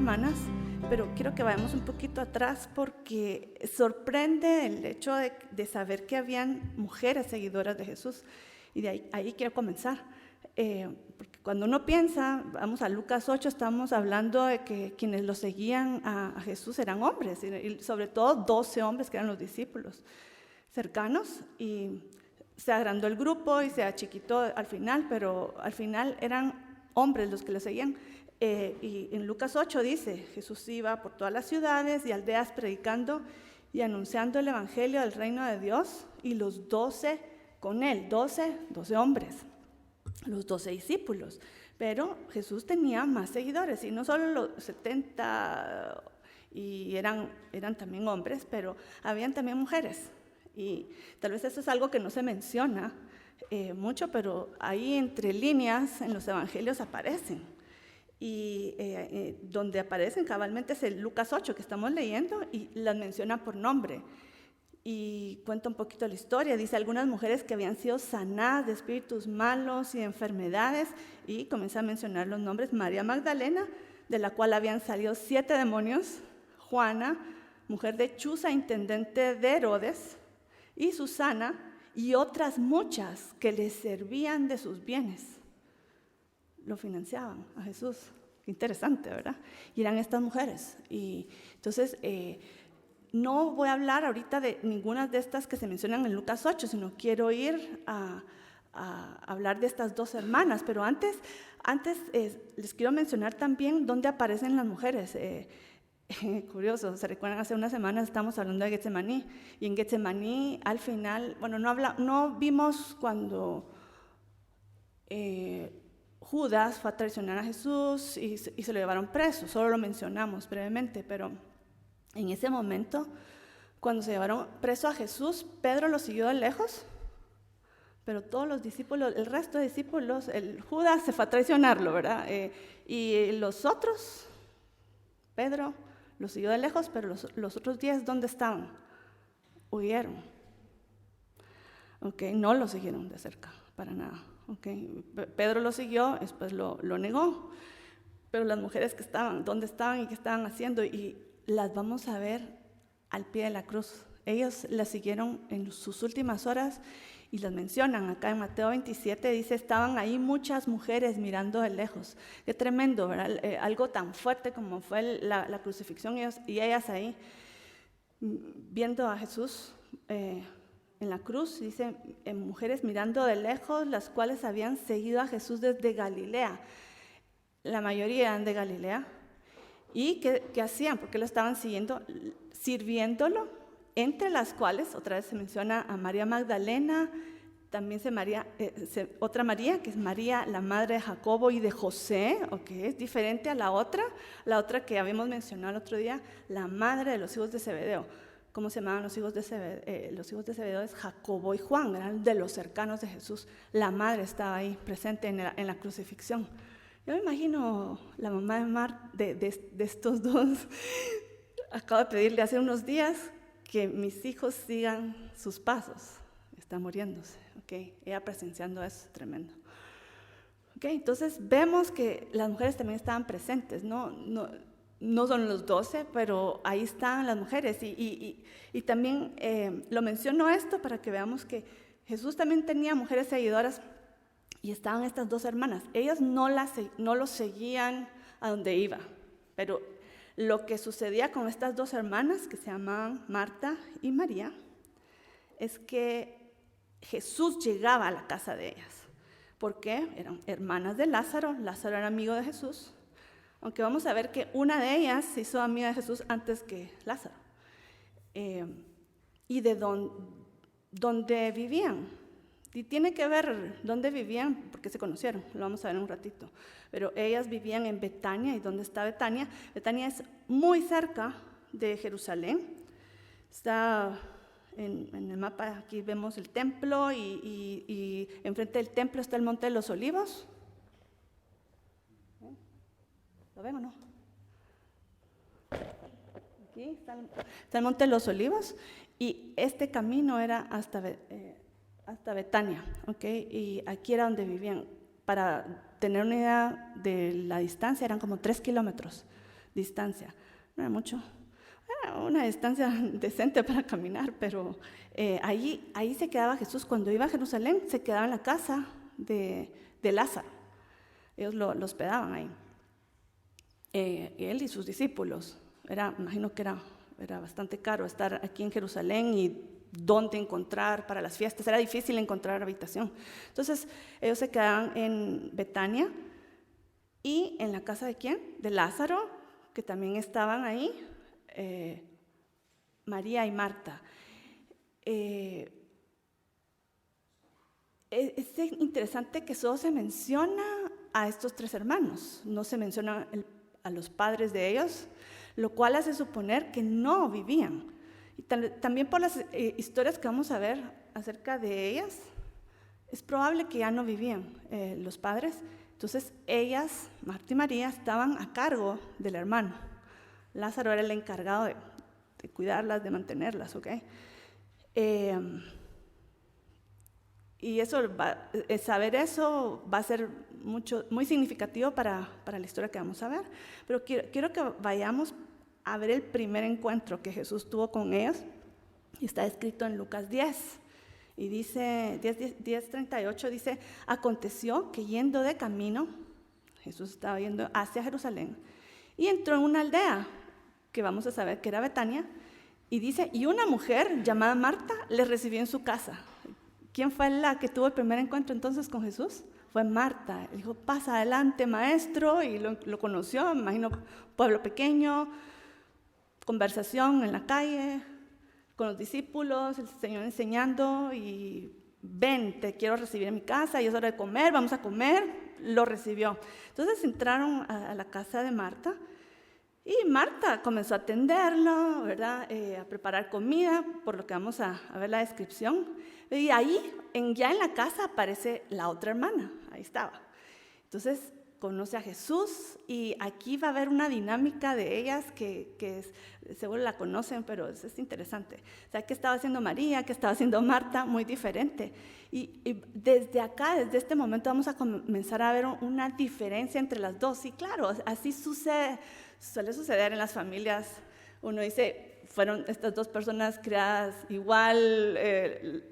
hermanas, pero quiero que vayamos un poquito atrás porque sorprende el hecho de saber que habían mujeres seguidoras de Jesús. Y de ahí quiero comenzar. Porque cuando uno piensa, vamos a Lucas 8, estamos hablando de que quienes lo seguían a Jesús eran hombres, y sobre todo 12 hombres que eran los discípulos cercanos, y se agrandó el grupo y se achiquitó al final, pero al final eran hombres los que lo seguían. Y en Lucas 8 dice, Jesús iba por todas las ciudades y aldeas predicando y anunciando el evangelio del reino de Dios, y los 12 con él, 12 hombres, los 12 discípulos. Pero Jesús tenía más seguidores, y no solo los 70, y eran también hombres, pero habían también mujeres. Y tal vez eso es algo que no se menciona mucho, pero ahí entre líneas en los evangelios aparecen. Y donde aparecen cabalmente es el Lucas 8 que estamos leyendo, y las menciona por nombre. Y cuenta un poquito la historia. Dice algunas mujeres que habían sido sanadas de espíritus malos y de enfermedades, y comienza a mencionar los nombres: María Magdalena, de la cual habían salido 7 demonios; Juana, mujer de Chuza, intendente de Herodes; y Susana, y otras muchas que le servían de sus bienes. Lo financiaban a Jesús. Qué interesante, ¿verdad? Y eran estas mujeres. Y entonces no voy a hablar ahorita de ninguna de estas que se mencionan en Lucas 8, sino quiero ir a hablar de estas 2 hermanas. Pero antes les quiero mencionar también dónde aparecen las mujeres. Curioso, ¿se recuerdan? Hace unas semanas estábamos hablando de Getsemaní, y en Getsemaní al final, bueno, no vimos cuando Judas fue a traicionar a Jesús y se lo llevaron preso, solo lo mencionamos brevemente, pero en ese momento, cuando se llevaron preso a Jesús, Pedro lo siguió de lejos, pero todos los discípulos, el resto de discípulos, el Judas se fue a traicionarlo, ¿verdad? Y los otros, Pedro lo siguió de lejos, pero los otros 10, ¿dónde estaban? Huyeron. Okay, no lo siguieron de cerca, para nada. Okay. Pedro lo siguió, después lo negó, pero las mujeres que estaban, ¿dónde estaban y qué estaban haciendo? Y las vamos a ver al pie de la cruz. Ellos las siguieron en sus últimas horas y las mencionan acá en Mateo 27, dice: estaban ahí muchas mujeres mirando de lejos. Qué tremendo, ¿verdad? Algo tan fuerte como fue la crucifixión, y ellas ahí viendo a Jesús en la cruz. Dice, mujeres mirando de lejos, las cuales habían seguido a Jesús desde Galilea. La mayoría eran de Galilea. ¿Y qué hacían? ¿Por qué lo estaban siguiendo? Sirviéndolo, entre las cuales otra vez se menciona a María Magdalena, también otra María, que es María, la madre de Jacobo y de José, que es diferente a la otra que habíamos mencionado el otro día, la madre de los hijos de Zebedeo. ¿Cómo se llamaban los hijos de Zebedeo? Los hijos de Zebedeo es Jacobo y Juan, eran de los cercanos de Jesús. La madre estaba ahí presente en la crucifixión. Yo me imagino la mamá de estos 2. Acabo de pedirle hace unos días que mis hijos sigan sus pasos. Está muriéndose, ella presenciando eso, tremendo. Entonces vemos que las mujeres también estaban presentes, no son los 12, pero ahí están las mujeres. Y también lo menciono esto para que veamos que Jesús también tenía mujeres seguidoras, y estaban estas 2 hermanas. Ellas no lo seguían a donde iba, pero lo que sucedía con estas 2 hermanas, que se llamaban Marta y María, es que Jesús llegaba a la casa de ellas. ¿Por qué? Eran hermanas de Lázaro. Lázaro era amigo de Jesús, aunque vamos a ver que una de ellas se hizo amiga de Jesús antes que Lázaro. Y de dónde vivían. Y tiene que ver dónde vivían, porque se conocieron, lo vamos a ver en un ratito. Pero ellas vivían en Betania. ¿Y dónde está Betania? Betania es muy cerca de Jerusalén. Está en el mapa, aquí vemos el templo, y enfrente del templo está el Monte de los Olivos. ¿Lo ven o no? Aquí está el Monte de los Olivos, y este camino era hasta Betania, y aquí era donde vivían. Para tener una idea de la distancia, eran como 3 kilómetros distancia. No era mucho, era una distancia decente para caminar, pero ahí se quedaba Jesús. Cuando iba a Jerusalén, se quedaba en la casa de Lázaro. Ellos lo hospedaban ahí. Él y sus discípulos. Imagino que era bastante caro estar aquí en Jerusalén y dónde encontrar para las fiestas. Era difícil encontrar habitación. Entonces, ellos se quedaban en Betania y en la casa ¿de quién? De Lázaro, que también estaban ahí, María y Marta. Es interesante que solo se menciona a estos 3 hermanos, no se menciona a los padres de ellos, lo cual hace suponer que no vivían. Y también por las historias que vamos a ver acerca de ellas, es probable que ya no vivían los padres. Entonces ellas, Marta y María, estaban a cargo del hermano. Lázaro era el encargado de cuidarlas, de mantenerlas, ¿ok? Y saber eso va a ser muy significativo para la historia que vamos a ver. Pero quiero que vayamos a ver el primer encuentro que Jesús tuvo con ellos. Y está escrito en Lucas 10. Y dice, 10:38 dice, aconteció que yendo de camino, Jesús estaba yendo hacia Jerusalén, y entró en una aldea, que vamos a saber que era Betania, y dice, y una mujer llamada Marta le recibió en su casa. ¿Quién fue la que tuvo el primer encuentro entonces con Jesús? Fue Marta. Le dijo, pasa adelante, maestro, y lo conoció, me imagino, pueblo pequeño, conversación en la calle, con los discípulos, el Señor enseñando, y ven, te quiero recibir en mi casa, y es hora de comer, vamos a comer. Lo recibió. Entonces entraron a la casa de Marta, y Marta comenzó a atenderlo, ¿verdad? A preparar comida, por lo que vamos a ver la descripción. Y ahí, ya en la casa, aparece la otra hermana, ahí estaba. Entonces, conoce a Jesús, y aquí va a haber una dinámica de ellas que seguro la conocen, pero es interesante. O sea, ¿qué estaba haciendo María? ¿Qué estaba haciendo Marta? Muy diferente. Y desde acá, desde este momento, vamos a comenzar a ver una diferencia entre las dos. Y claro, así suele suceder en las familias. Uno dice, fueron estas 2 personas creadas igual,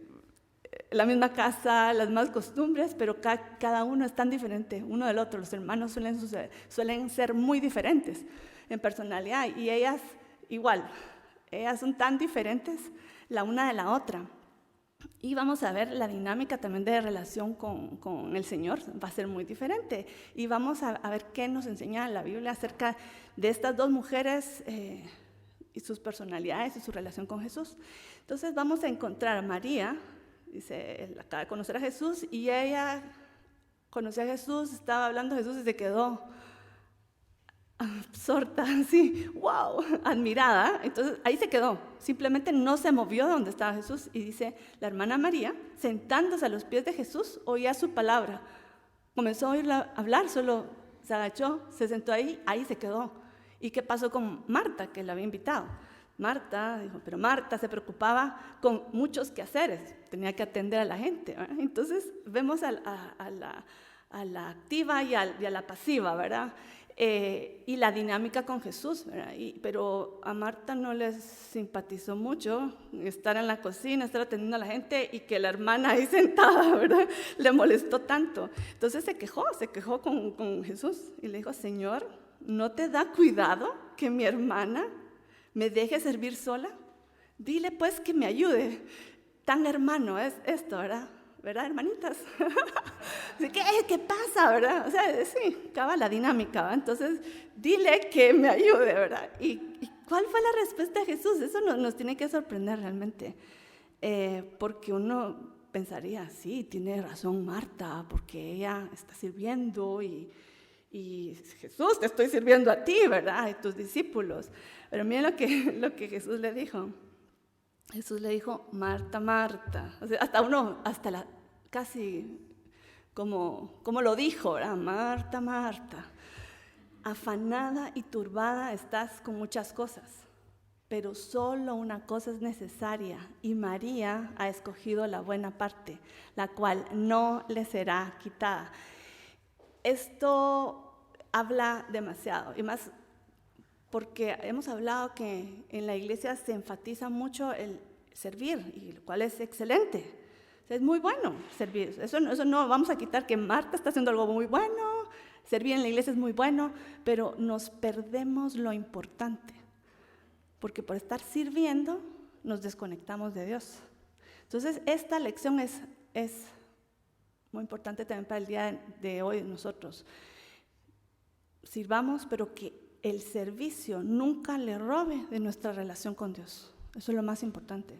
la misma casa, las mismas costumbres, pero cada uno es tan diferente uno del otro. Los hermanos suelen ser muy diferentes en personalidad, y ellas igual, ellas son tan diferentes la una de la otra. Y vamos a ver la dinámica también de relación con el Señor, va a ser muy diferente. Y vamos a ver qué nos enseña la Biblia acerca de estas 2 mujeres y sus personalidades y su relación con Jesús. Entonces vamos a encontrar a María. Dice, él acaba de conocer a Jesús, y ella conoció a Jesús, estaba hablando de Jesús y se quedó absorta, así, wow, admirada. Entonces ahí se quedó, simplemente no se movió de donde estaba Jesús. Y dice, la hermana María, sentándose a los pies de Jesús, oía su palabra. Comenzó a oírla hablar, solo se agachó, se sentó ahí se quedó. ¿Y qué pasó con Marta, que la había invitado? Marta, dijo, pero Marta se preocupaba con muchos quehaceres, tenía que atender a la gente, ¿verdad? Entonces vemos a la activa y a la pasiva, ¿verdad? Y la dinámica con Jesús, ¿verdad? Pero a Marta no le simpatizó mucho estar en la cocina, estar atendiendo a la gente, y que la hermana ahí sentada, ¿verdad? Le molestó tanto. Entonces se quejó con Jesús, y le dijo, Señor, ¿no te da cuidado que mi hermana me deje servir sola? Dile pues que me ayude. Tan hermano es esto, ¿verdad? ¿Verdad, hermanitas? ¿Qué pasa, verdad? O sea, sí, acaba la dinámica, ¿verdad? Entonces, dile que me ayude, ¿verdad? ¿Y cuál fue la respuesta de Jesús? Eso nos tiene que sorprender realmente, porque uno pensaría, sí, tiene razón Marta, porque ella está sirviendo, y Jesús, te estoy sirviendo a ti, ¿verdad? A tus discípulos. Pero miren lo que Jesús le dijo. Jesús le dijo, Marta, Marta. O sea, casi como lo dijo, ¿verdad? Marta, Marta. Afanada y turbada estás con muchas cosas, pero solo una cosa es necesaria, y María ha escogido la buena parte, la cual no le será quitada. Esto habla demasiado, y más porque hemos hablado que en la iglesia se enfatiza mucho el servir, y lo cual es excelente. Es muy bueno servir. Eso no vamos a quitar que Marta está haciendo algo muy bueno, servir en la iglesia es muy bueno, pero nos perdemos lo importante, porque por estar sirviendo nos desconectamos de Dios. Entonces, esta lección es muy importante también para el día de hoy nosotros. Sirvamos, pero que el servicio nunca le robe de nuestra relación con Dios. Eso es lo más importante.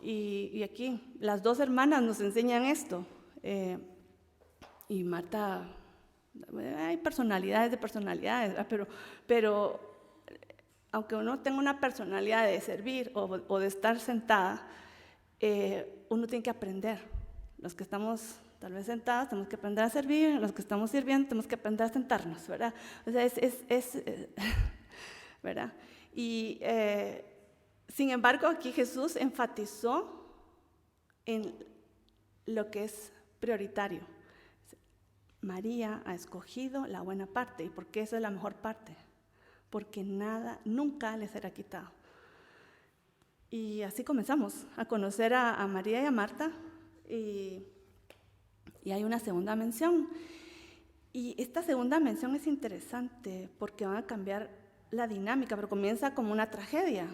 Y aquí las dos hermanas nos enseñan esto. Y Marta, hay personalidades de personalidades, ¿verdad? Pero aunque uno tenga una personalidad de servir o de estar sentada, uno tiene que aprender. Los que estamos tal vez sentados tenemos que aprender a servir, los que estamos sirviendo tenemos que aprender a sentarnos, ¿verdad? O sea, ¿verdad? Y sin embargo, aquí Jesús enfatizó en lo que es prioritario. María ha escogido la buena parte. ¿Y por qué esa es la mejor parte? Porque nada, nunca le será quitado. Y así comenzamos a conocer a María y a Marta. Y hay una segunda mención. Y esta segunda mención es interesante porque van a cambiar la dinámica, pero comienza como una tragedia.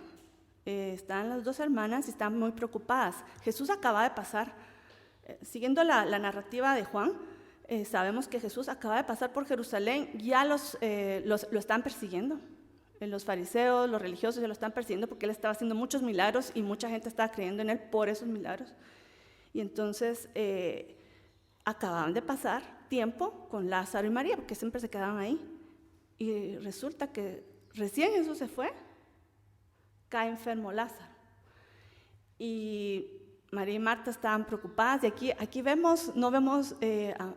Están las dos hermanas y están muy preocupadas. Jesús acaba de pasar, siguiendo la narrativa de Juan, sabemos que Jesús acaba de pasar por Jerusalén, ya lo están persiguiendo. Los fariseos, los religiosos ya lo están persiguiendo porque él estaba haciendo muchos milagros y mucha gente estaba creyendo en él por esos milagros. Y entonces acababan de pasar tiempo con Lázaro y María, porque siempre se quedaban ahí. Y resulta que recién Jesús se fue, cae enfermo Lázaro. Y María y Marta estaban preocupadas. Y aquí no vemos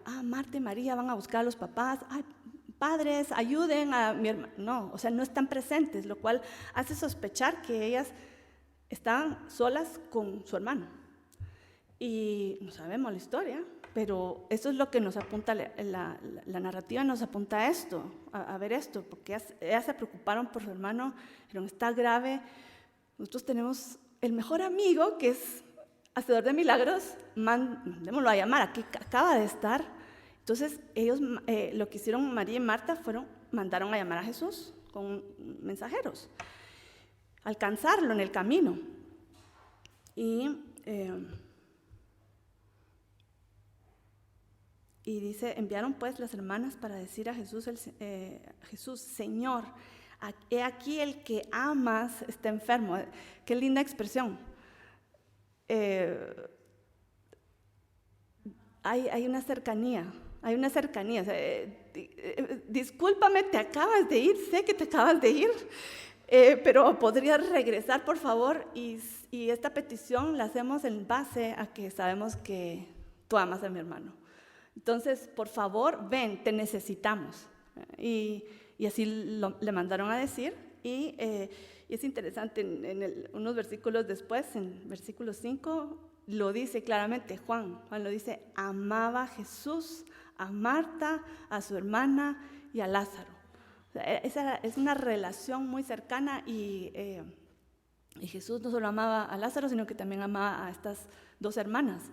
a Marta y María van a buscar a los papás. Ay, padres, ayuden a mi hermano. No, o sea, no están presentes, lo cual hace sospechar que ellas estaban solas con su hermano. Y no sabemos la historia, pero eso es lo que nos apunta, la narrativa nos apunta a esto, a ver esto, porque ellas se preocuparon por su hermano, dijeron, está grave. Nosotros tenemos el mejor amigo que es hacedor de milagros, mandémoslo a llamar, aquí acaba de estar. Entonces ellos lo que hicieron María y Marta mandaron a llamar a Jesús con mensajeros, alcanzarlo en el camino. Y dice, enviaron pues las hermanas para decir a Jesús, Jesús, Señor, he aquí el que amas está enfermo. Qué linda expresión. Hay una cercanía. O sea, discúlpame, te acabas de ir, sé que te acabas de ir, pero podrías regresar, por favor. Y esta petición la hacemos en base a que sabemos que tú amas a mi hermano. Entonces, por favor, ven, te necesitamos. Y así le mandaron a decir. Y es interesante, unos versículos después, en versículo 5, lo dice claramente Juan lo dice, amaba a Jesús, a Marta, a su hermana y a Lázaro. O sea, esa es una relación muy cercana y Jesús no solo amaba a Lázaro, sino que también amaba a estas dos hermanas.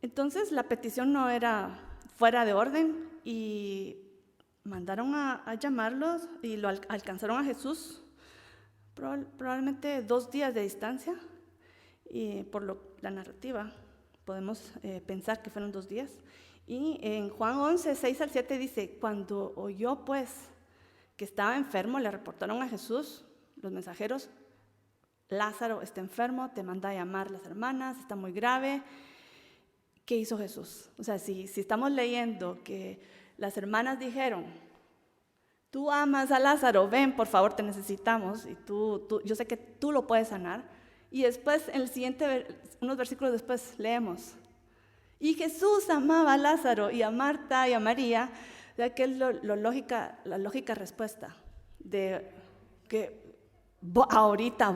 Entonces la petición no era fuera de orden y mandaron a llamarlos y lo alcanzaron a Jesús probablemente 2 días de distancia y por la narrativa podemos pensar que fueron 2 días. Y en Juan 11, 6 al 7 dice, cuando oyó pues que estaba enfermo, le reportaron a Jesús los mensajeros, Lázaro está enfermo, te manda a llamar las hermanas, está muy grave. ¿Qué hizo Jesús? O sea, si estamos leyendo que las hermanas dijeron, tú amas a Lázaro, ven, por favor, te necesitamos, y yo sé que tú lo puedes sanar. Y después, en el siguiente, unos versículos después, leemos, y Jesús amaba a Lázaro y a Marta y a María, ya que es la lógica respuesta de que ahorita,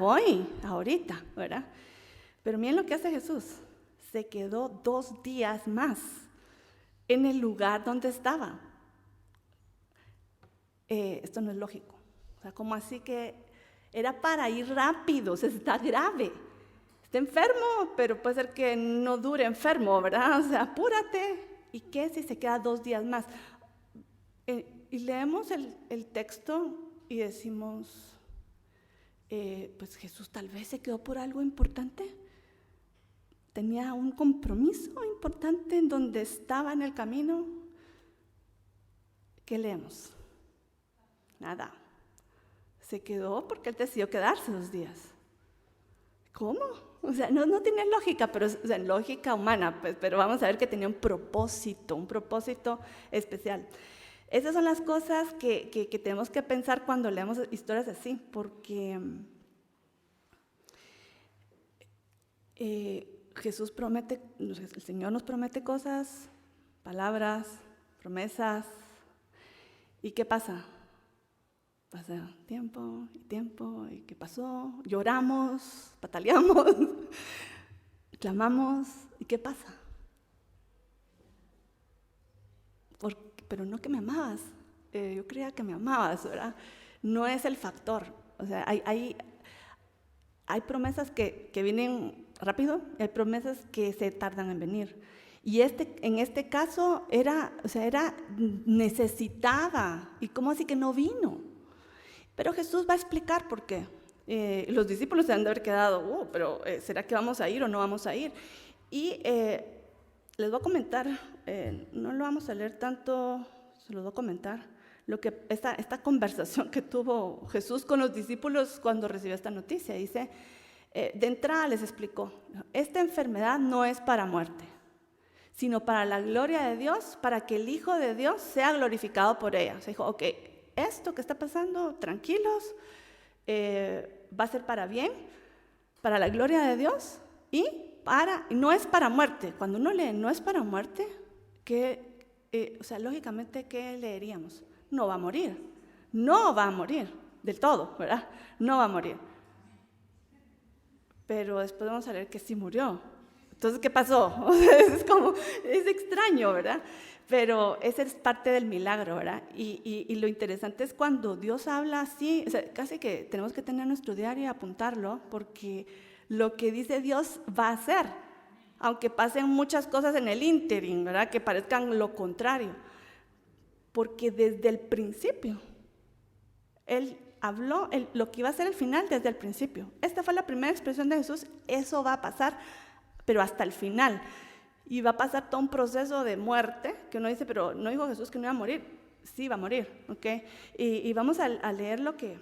¿verdad? Pero miren lo que hace Jesús. Se quedó 2 días más en el lugar donde estaba. Esto no es lógico. O sea, como así que era para ir rápido, o sea, está grave. Está enfermo, pero puede ser que no dure enfermo, ¿verdad? O sea, apúrate. ¿Y qué si se queda 2 días más? Y leemos el texto y decimos, pues Jesús tal vez se quedó por algo importante. Tenía un compromiso importante en donde estaba en el camino. ¿Qué leemos? Nada. Se quedó porque él decidió quedarse 2 días. ¿Cómo? O sea, no tiene lógica, pero o sea, lógica humana, pues, pero vamos a ver que tenía un propósito especial. Esas son las cosas que tenemos que pensar cuando leemos historias así, porque Jesús promete, el Señor nos promete cosas, palabras, promesas, ¿y qué pasa? Pasa tiempo, ¿y qué pasó? Lloramos, pataleamos, clamamos, ¿y qué pasa? Pero no que me amabas, yo creía que me amabas, ¿verdad? No es el factor, o sea, hay promesas que vienen rápido y hay promesas que se tardan en venir. Y en este caso era necesitada, y ¿cómo así que no vino? Pero Jesús va a explicar por qué. Los discípulos se han de haber quedado, pero ¿será que vamos a ir o no vamos a ir? Y les voy a comentar, no lo vamos a leer tanto, se los voy a comentar, esta conversación que tuvo Jesús con los discípulos cuando recibió esta noticia. Dice, de entrada les explicó, esta enfermedad no es para muerte, sino para la gloria de Dios, para que el Hijo de Dios sea glorificado por ella. O sea, dijo, ok, esto que está pasando, tranquilos, va a ser para bien, para la gloria de Dios y no es para muerte. Cuando uno lee no es para muerte, o sea, lógicamente, ¿qué leeríamos? No va a morir del todo, ¿verdad? No va a morir. Pero después vamos a leer que sí murió. Entonces, ¿qué pasó? O sea, es extraño, ¿verdad? Pero esa es parte del milagro, ¿verdad? Y lo interesante es cuando Dios habla así, o sea, casi que tenemos que tener nuestro diario y apuntarlo, porque lo que dice Dios va a ser, aunque pasen muchas cosas en el ínterin, ¿verdad? Que parezcan lo contrario, porque desde el principio, Él habló lo que iba a ser el final desde el principio. Esta fue la primera expresión de Jesús, eso va a pasar, pero hasta el final. Y va a pasar todo un proceso de muerte, que uno dice, pero no dijo Jesús que no iba a morir. Sí, va a morir, ¿ok? Y vamos a leer lo que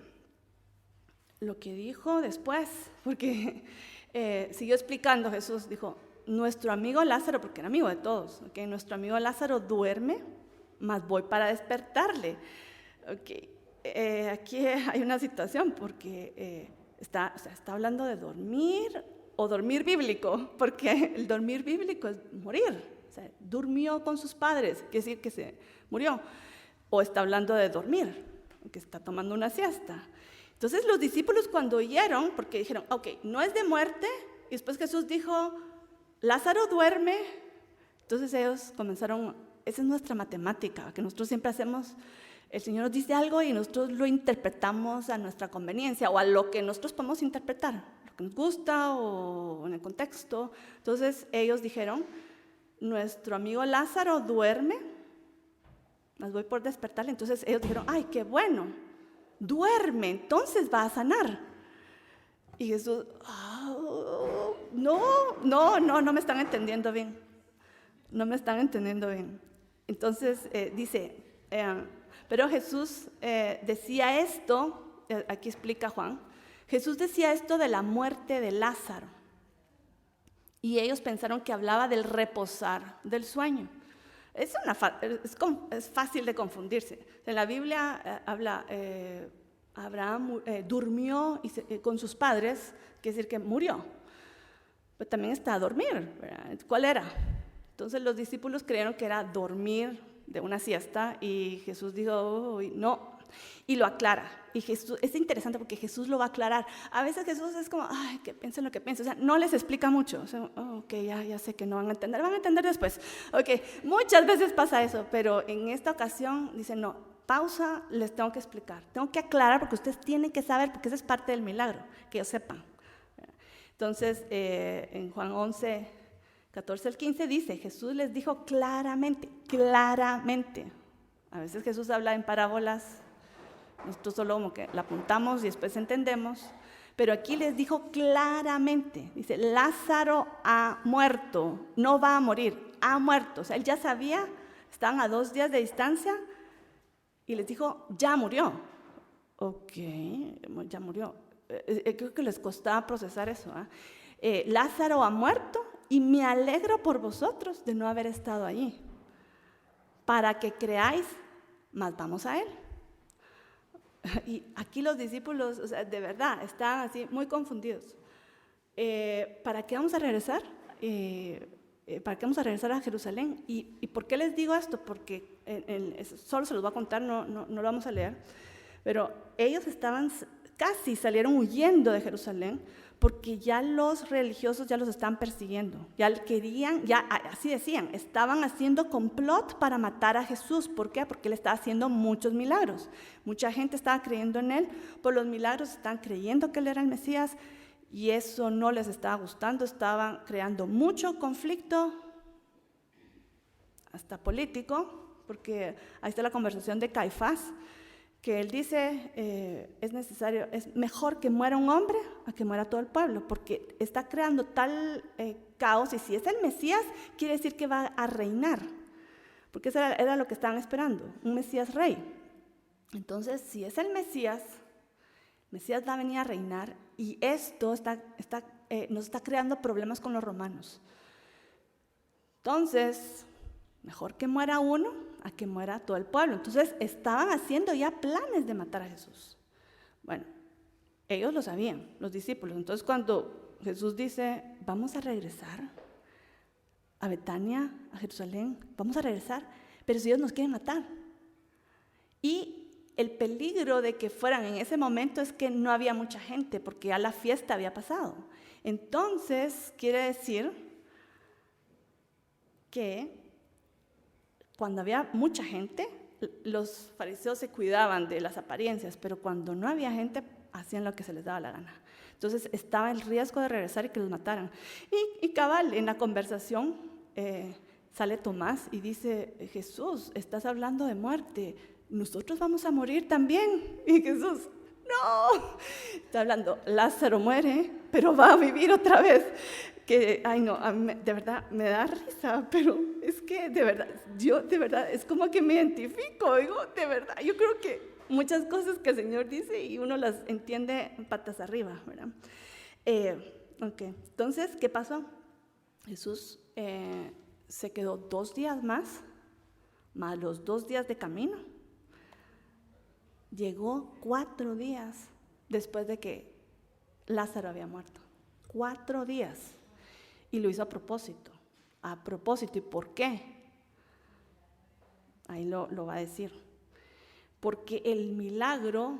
dijo después, porque siguió explicando Jesús. Dijo, nuestro amigo Lázaro, porque era amigo de todos, ¿ok? Nuestro amigo Lázaro duerme, mas voy para despertarle. ¿Ok? Aquí hay una situación, porque está hablando de dormir, o dormir bíblico, porque el dormir bíblico es morir. O sea, durmió con sus padres, quiere decir que se murió. O está hablando de dormir, que está tomando una siesta. Entonces los discípulos cuando oyeron, porque dijeron, ok, no es de muerte, y después Jesús dijo, Lázaro duerme, entonces ellos comenzaron, esa es nuestra matemática, que nosotros siempre hacemos, el Señor nos dice algo y nosotros lo interpretamos a nuestra conveniencia, o a lo que nosotros podemos interpretar, que nos gusta o en el contexto. Entonces ellos dijeron, nuestro amigo Lázaro duerme, mas voy por despertarle. Entonces ellos dijeron, ay, qué bueno, duerme, entonces va a sanar. Y Jesús, no me están entendiendo bien, Entonces dice, pero Jesús decía esto, aquí explica Juan, Jesús decía esto de la muerte de Lázaro, y ellos pensaron que hablaba del reposar del sueño. Es fácil de confundirse. En la Biblia habla, Abraham durmió con sus padres, quiere decir que murió, pero también está a dormir, ¿verdad? ¿Cuál era? Entonces los discípulos creyeron que era dormir de una siesta, y Jesús dijo, no, y lo aclara. Y Jesús, es interesante porque Jesús lo va a aclarar. A veces Jesús es como, ay, que piensen lo que piensen. O sea, no les explica mucho. O sea, ok, ya sé que no van a entender después. Ok, muchas veces pasa eso, pero en esta ocasión dice, no, pausa, les tengo que explicar, tengo que aclarar porque ustedes tienen que saber, porque eso es parte del milagro, que ellos sepan. Entonces, en Juan 11, 14 al 15 dice, Jesús les dijo claramente, a veces Jesús habla en parábolas, nosotros solo como que la apuntamos y después entendemos, pero aquí les dijo claramente, dice, Lázaro ha muerto, no va a morir, ha muerto. O sea, él ya sabía, estaban a 2 días de distancia y les dijo, ya murió. Ok, ya murió. Creo que les costaba procesar eso. Lázaro ha muerto y me alegro por vosotros de no haber estado allí, para que creáis, mas vamos a él. Y aquí los discípulos, o sea, de verdad, están así muy confundidos. ¿Para qué vamos a regresar? ¿Para qué vamos a regresar a Jerusalén? ¿Y por qué les digo esto? Porque solo se los voy a contar, no lo vamos a leer. Pero ellos casi salieron huyendo de Jerusalén porque ya los religiosos ya los estaban persiguiendo. Así decían, estaban haciendo complot para matar a Jesús. ¿Por qué? Porque él estaba haciendo muchos milagros. Mucha gente estaba creyendo en él. Por los milagros estaban creyendo que él era el Mesías y eso no les estaba gustando. Estaban creando mucho conflicto, hasta político, porque ahí está la conversación de Caifás, que él dice, es mejor que muera un hombre a que muera todo el pueblo, porque está creando tal caos, y si es el Mesías, quiere decir que va a reinar, porque eso era lo que estaban esperando, un Mesías rey. Entonces, si es el Mesías va a venir a reinar, y esto nos está creando problemas con los romanos. Entonces, mejor que muera uno a que muera todo el pueblo. Entonces, estaban haciendo ya planes de matar a Jesús. Bueno, ellos lo sabían, los discípulos. Entonces, cuando Jesús dice, vamos a regresar a Betania, a Jerusalén, vamos a regresar, pero si ellos nos quieren matar. Y el peligro de que fueran en ese momento es que no había mucha gente, porque ya la fiesta había pasado. Entonces, quiere decir que cuando había mucha gente, los fariseos se cuidaban de las apariencias, pero cuando no había gente, hacían lo que se les daba la gana. Entonces estaba el riesgo de regresar y que los mataran. Y cabal, en la conversación sale Tomás y dice, Jesús, estás hablando de muerte, nosotros vamos a morir también. Y Jesús, no, está hablando, Lázaro muere, pero va a vivir otra vez. Que, ay no, de verdad me da risa, pero es que yo de verdad, es como que me identifico, digo, de verdad, yo creo que muchas cosas que el Señor dice y uno las entiende patas arriba, ¿verdad? Entonces, ¿qué pasó? Jesús se quedó 2 días más los 2 días de camino. Llegó 4 días después de que Lázaro había muerto. 4 días. Y lo hizo a propósito. ¿Y por qué? Ahí lo va a decir. Porque el milagro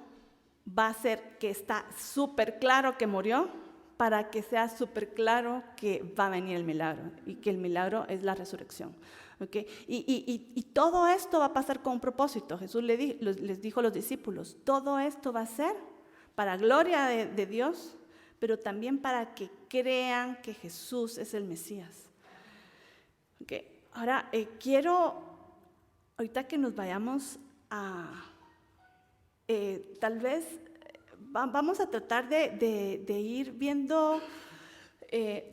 va a ser que está súper claro que murió, para que sea súper claro que va a venir el milagro, y que el milagro es la resurrección. ¿Okay? Y todo esto va a pasar con un propósito. Jesús les dijo a los discípulos, todo esto va a ser para gloria de Dios, pero también para que crean que Jesús es el Mesías. Okay. Ahora, quiero, ahorita que nos vayamos a, tal vez, vamos a tratar de ir viendo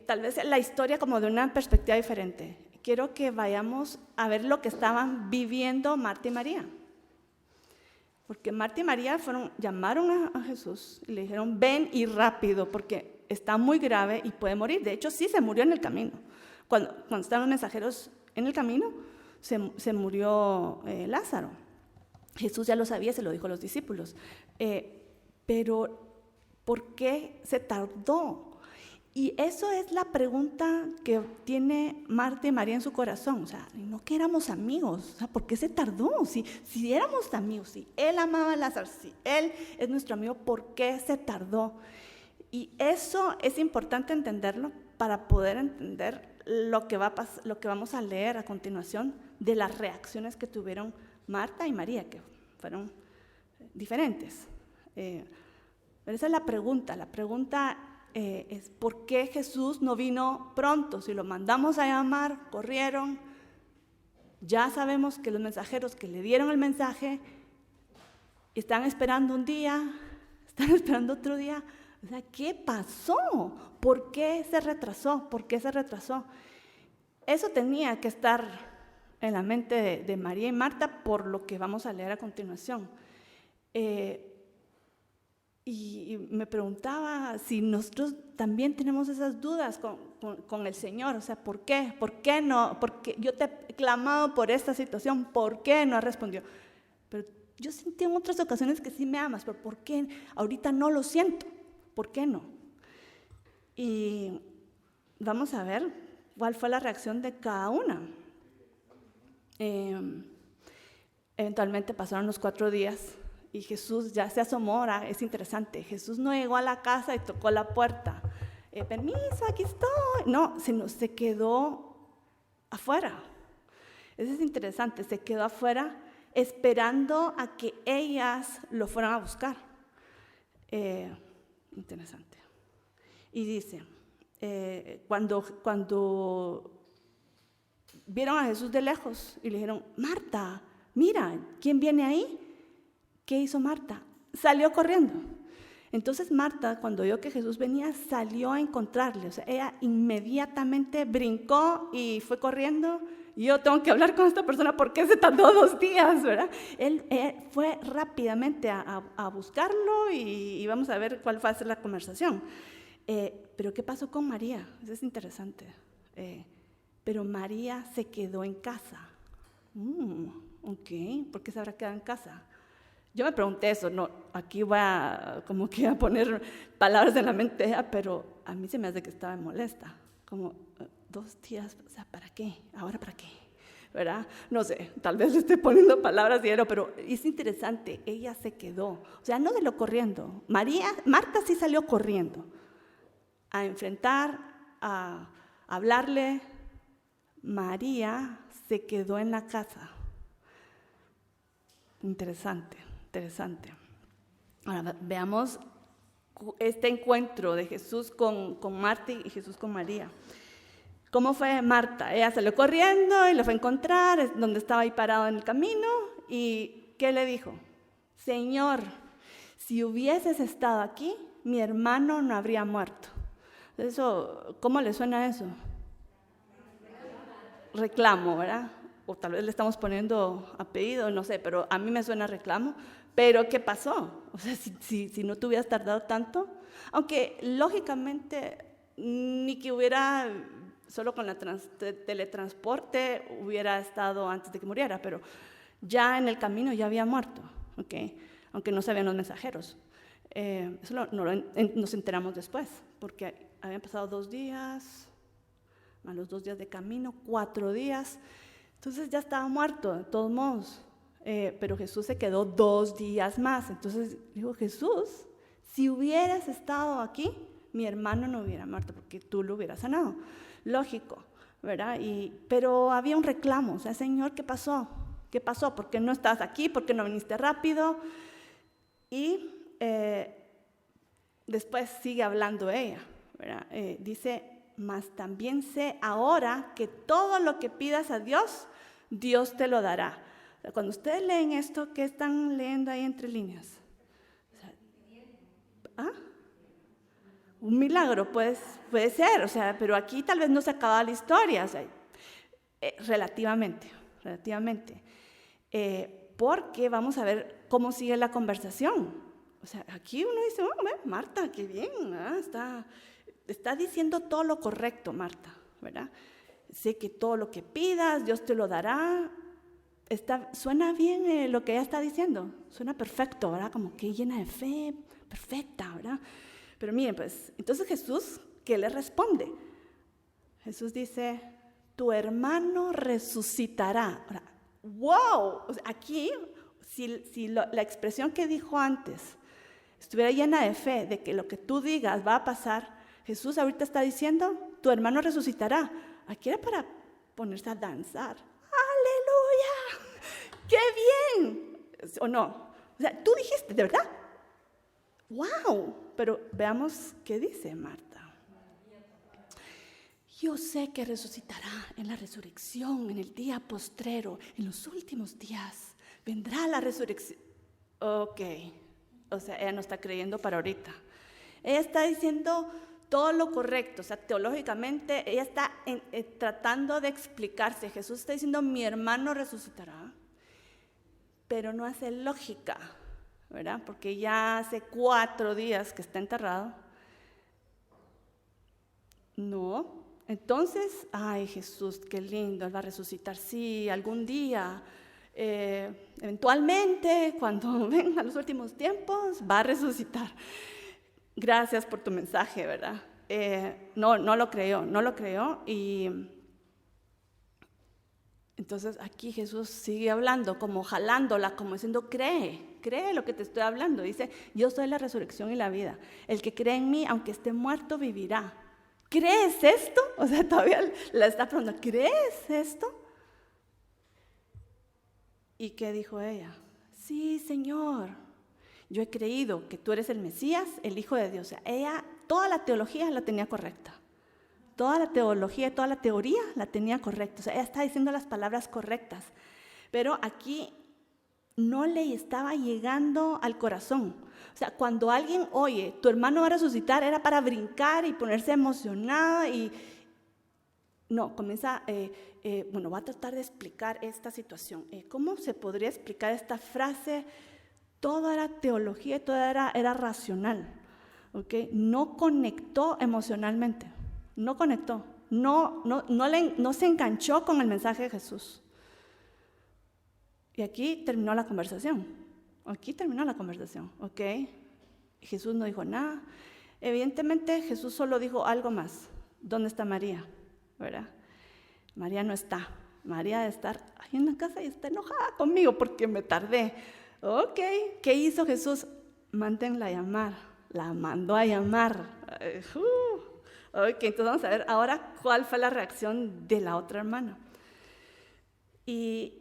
tal vez la historia como de una perspectiva diferente. Quiero que vayamos a ver lo que estaban viviendo Marta y María. Porque Marta y María llamaron a Jesús y le dijeron, ven y rápido, porque está muy grave y puede morir. De hecho, sí se murió en el camino. Cuando estaban los mensajeros en el camino, se murió Lázaro. Jesús ya lo sabía, se lo dijo a los discípulos. Pero, ¿por qué se tardó? Y eso es la pregunta que tiene Marta y María en su corazón. O sea, no que éramos amigos. O sea, ¿por qué se tardó? Si éramos amigos, si él amaba a Lázaro, si él es nuestro amigo, ¿por qué se tardó? Y eso es importante entenderlo para poder entender lo que vamos a leer a continuación de las reacciones que tuvieron Marta y María, que fueron diferentes. Pero esa es la pregunta. La pregunta es ¿por qué Jesús no vino pronto? Si lo mandamos a llamar, corrieron. Ya sabemos que los mensajeros que le dieron el mensaje están esperando un día, están esperando otro día. O sea, ¿qué pasó? ¿Por qué se retrasó? ¿Por qué se retrasó? Eso tenía que estar en la mente de María y Marta por lo que vamos a leer a continuación. Y me preguntaba si nosotros también tenemos esas dudas con el Señor. O sea, ¿por qué? ¿Por qué no? Porque yo te he clamado por esta situación, ¿por qué no has respondido? Pero yo sentí en otras ocasiones que sí me amas, pero ¿por qué ahorita no lo siento? ¿Por qué no? Y vamos a ver cuál fue la reacción de cada una. Eventualmente pasaron los 4 días y Jesús ya se asomó. Ahora es interesante, Jesús no llegó a la casa y tocó la puerta. Permiso, aquí estoy. No, se quedó afuera. Eso es interesante, se quedó afuera esperando a que ellas lo fueran a buscar. Interesante. Y dice, cuando vieron a Jesús de lejos y le dijeron, Marta, mira, ¿quién viene ahí? ¿Qué hizo Marta? Salió corriendo. Entonces Marta, cuando vio que Jesús venía, salió a encontrarle. O sea, ella inmediatamente brincó y fue corriendo. Yo tengo que hablar con esta persona porque se tardó 2 días, ¿verdad? Él fue rápidamente a buscarlo y vamos a ver cuál va a ser la conversación. Pero ¿qué pasó con María? Eso es interesante. Pero María se quedó en casa. Ok, ¿por qué se habrá quedado en casa? Yo me pregunté eso, no, aquí voy a poner palabras en la mente de ella, pero a mí se me hace que estaba molesta, como 2 días, o sea, ¿para qué? ¿Ahora para qué? ¿Verdad? No sé, tal vez le esté poniendo palabras de pero es interesante, ella se quedó, o sea, no de lo corriendo. Marta sí salió corriendo a enfrentar, a hablarle. María se quedó en la casa. Interesante. Ahora veamos este encuentro de Jesús con Marta y Jesús con María. ¿Cómo fue Marta? Ella salió corriendo y lo fue a encontrar, donde estaba ahí parado en el camino. ¿Y qué le dijo? Señor, si hubieses estado aquí, mi hermano no habría muerto. Eso, ¿cómo le suena eso? Reclamo, ¿verdad? O tal vez le estamos poniendo apellido, no sé, pero a mí me suena reclamo. Pero ¿qué pasó? O sea, si no te hubieras tardado tanto, aunque lógicamente ni que hubiera, solo con la teletransporte hubiera estado antes de que muriera, pero ya en el camino ya había muerto, ¿okay? Aunque no sabían los mensajeros. Eso nos enteramos después, porque habían pasado 2 días, a los 2 días de camino, 4 días, entonces ya estaba muerto, de todos modos. Pero Jesús se quedó 2 días más. Entonces dijo, Jesús, si hubieras estado aquí, mi hermano no hubiera muerto porque tú lo hubieras sanado. Lógico, ¿verdad? Pero había un reclamo, o sea, Señor, ¿qué pasó? ¿Qué pasó? ¿Por qué no estás aquí? ¿Por qué no viniste rápido? Y después sigue hablando ella, ¿verdad? Dice, mas también sé ahora que todo lo que pidas a Dios, Dios te lo dará. Cuando ustedes leen esto, ¿qué están leyendo ahí entre líneas? O sea, un milagro puede ser, o sea, pero aquí tal vez no se acaba la historia, o sea, relativamente. Porque vamos a ver cómo sigue la conversación. O sea, aquí uno dice, Marta, qué bien, está diciendo todo lo correcto, Marta, ¿verdad? Sé que todo lo que pidas, Dios te lo dará. Suena bien lo que ella está diciendo, suena perfecto, ¿verdad? Como que llena de fe, perfecta, ¿verdad? Pero miren, pues, entonces Jesús, ¿qué le responde? Jesús dice, tu hermano resucitará. Ahora, ¡wow! O sea, aquí, si la expresión que dijo antes estuviera llena de fe, de que lo que tú digas va a pasar, Jesús ahorita está diciendo, tu hermano resucitará. Aquí era para ponerse a danzar. ¡Aleluya! ¡Qué bien! ¿O no? O sea, tú dijiste, ¿de verdad? ¡Wow! Pero veamos qué dice Marta. Yo sé que resucitará en la resurrección, en el día postrero, en los últimos días. Vendrá la resurrección. Ok, o sea, ella no está creyendo para ahorita. Ella está diciendo todo lo correcto, o sea, teológicamente, ella está tratando de explicarse. Jesús está diciendo, mi hermano resucitará, pero no hace lógica, ¿verdad? Porque ya hace 4 días que está enterrado. No. Entonces, ay, Jesús, qué lindo, Él va a resucitar. Sí, algún día, eventualmente, cuando vengan los últimos tiempos, va a resucitar. Gracias por tu mensaje, ¿verdad? No lo creyó. Y entonces aquí Jesús sigue hablando, como jalándola, como diciendo, cree lo que te estoy hablando. Dice, yo soy la resurrección y la vida. El que cree en mí, aunque esté muerto, vivirá. ¿Crees esto? O sea, todavía la está preguntando, ¿crees esto? ¿Y qué dijo ella? Sí, Señor, yo he creído que tú eres el Mesías, el Hijo de Dios. O sea, ella, toda la teología la tenía correcta. Toda la teología, toda la teoría la tenía correcta. O sea, ella está diciendo las palabras correctas. Pero aquí no le estaba llegando al corazón. O sea, cuando alguien oye, tu hermano va a resucitar, era para brincar y ponerse emocionada y no, comienza, va a tratar de explicar esta situación. ¿Cómo se podría explicar esta frase? Todo era teología, todo era racional, ¿ok? No conectó emocionalmente, no conectó, no se enganchó con el mensaje de Jesús. Y aquí terminó la conversación, ¿ok? Jesús no dijo nada. Evidentemente Jesús solo dijo algo más. ¿Dónde está María? ¿Verdad? María no está. María debe estar ahí en la casa y está enojada conmigo porque me tardé. Ok, ¿qué hizo Jesús? Mándenla a llamar. La mandó a llamar. Ok, entonces vamos a ver ahora cuál fue la reacción de la otra hermana. Y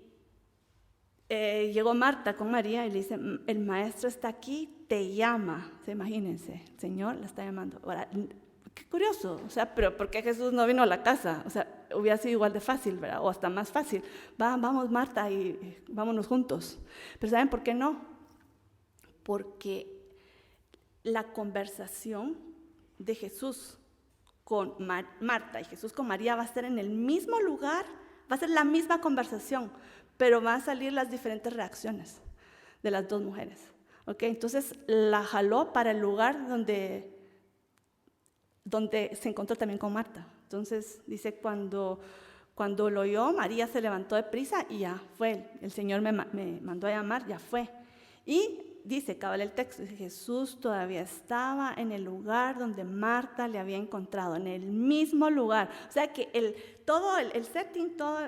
llegó Marta con María y le dice, el maestro está aquí, te llama. Imagínense, el Señor la está llamando. Ahora, qué curioso, o sea, pero ¿por qué Jesús no vino a la casa? O sea, hubiera sido igual de fácil, ¿verdad? O hasta más fácil. Vamos Marta y vámonos juntos. Pero ¿saben por qué no? Porque la conversación de Jesús con Marta y Jesús con María va a ser en el mismo lugar, va a ser la misma conversación, pero van a salir las diferentes reacciones de las dos mujeres. ¿Okay? Entonces la jaló para el lugar donde se encontró también con Marta. Entonces dice, cuando lo oyó, María se levantó de prisa y ya fue. El Señor me mandó a llamar, ya fue. Y dice, cabal el texto, dice, Jesús todavía estaba en el lugar donde Marta le había encontrado, en el mismo lugar. O sea que todo el setting, todo